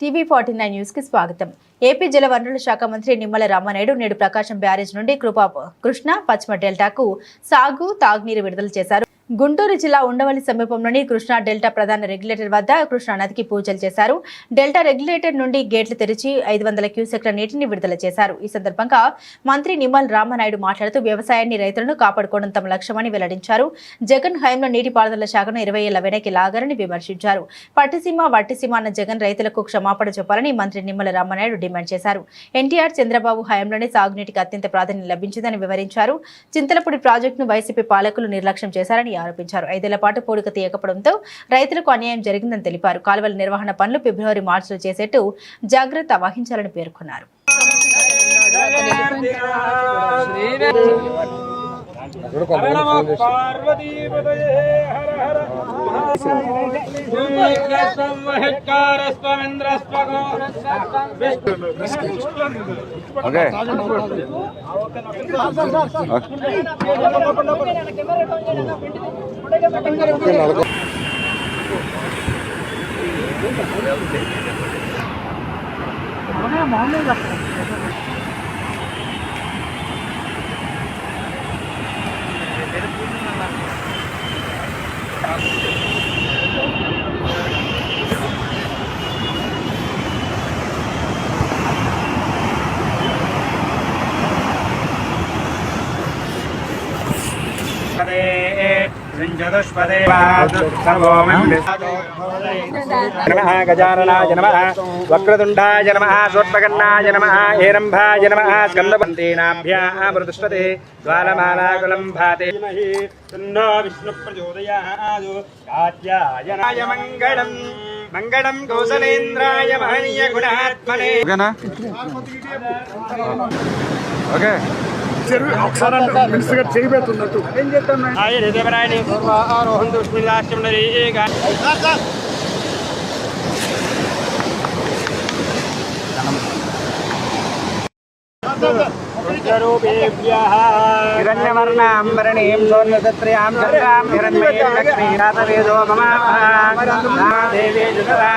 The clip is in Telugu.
TV49 న్యూస్ కి స్వాగతం. ఏపీ జల వనరుల శాఖ మంత్రి నిమ్మల రామానాయుడు నేడు ప్రకాశం బ్యారేజ్ నుండి కృష్ణా పశ్చిమ డెల్టాకు సాగు తాగునీరు విడుదల చేశారు. గుంటూరు జిల్లా ఉండవల్లి సమీపంలోని కృష్ణా డెల్టా ప్రధాన రెగ్యులేటర్ వద్ద కృష్ణా నదికి పూజలు చేశారు. డెల్టా రెగ్యులేటర్ నుండి గేట్లు తెరిచి 500 క్యూసెక్ల నీటిని విడుదల చేశారు. ఈ సందర్భంగా మంత్రి నిమ్మల రామానాయుడు మాట్లాడుతూ వ్యవసాయాన్ని రైతులను కాపాడుకోవడం తమ లక్ష్యమని వెల్లడించారు. జగన్ హయాంలో నీటిపారుదల శాఖను 20 ఏళ్ల వెనక్కి లాగారని విమర్శించారు. పట్టిసీమ వట్టిసీమ అన్న జగన్ రైతులకు క్షమాపణ చెప్పాలని మంత్రి నిమ్మల రామానాయుడు డిమాండ్ చేశారు. ఎన్టీఆర్ చంద్రబాబు హయాంలోనే సాగునీటికి అత్యంత ప్రాధాన్యం లభించిందని వివరించారు. చింతలపూడి ప్రాజెక్టును వైసీపీ పాలకులు నిర్లక్ష్యం చేశారని ఆరోపించారు. 5 ఏళ్ల పాటు పూడిక తీయకపోవడంతో రైతులకు అన్యాయం జరిగిందని తెలిపారు. కాలువల నిర్వహణ పనులు ఫిబ్రవరి మార్చిలో చేసేట్టు జాగ్రత్త వహించాలని పేర్కొన్నారు. गजाननाय नमः वक्रतुण्डाय नमः स्वत्पकर्णाय नमः हेरम्भाय नमः स्कन्दपन्तेनाभ्यामृतुष्पते ज्वालमालाकुलं भाते तन्नो विष्णुप्रचोदयात् कात्यायनाय मङ्गलम् मंगलम कौशलेन्द्राय महनीय गुणात्मने ओके मिनिस्टर చేయబోతున్నట్టు ఏం చేద్దాం ఆయ దేవరాయని సర్వ ఆరోహంతు బిస్మిల్లాహిర్ हिरण्यवर्णाम्बरणीं सोन्नसत्र्यां चन्द्रां हिरण्मयीं लक्ष्मीं रातवेदो मम देवी जुगवा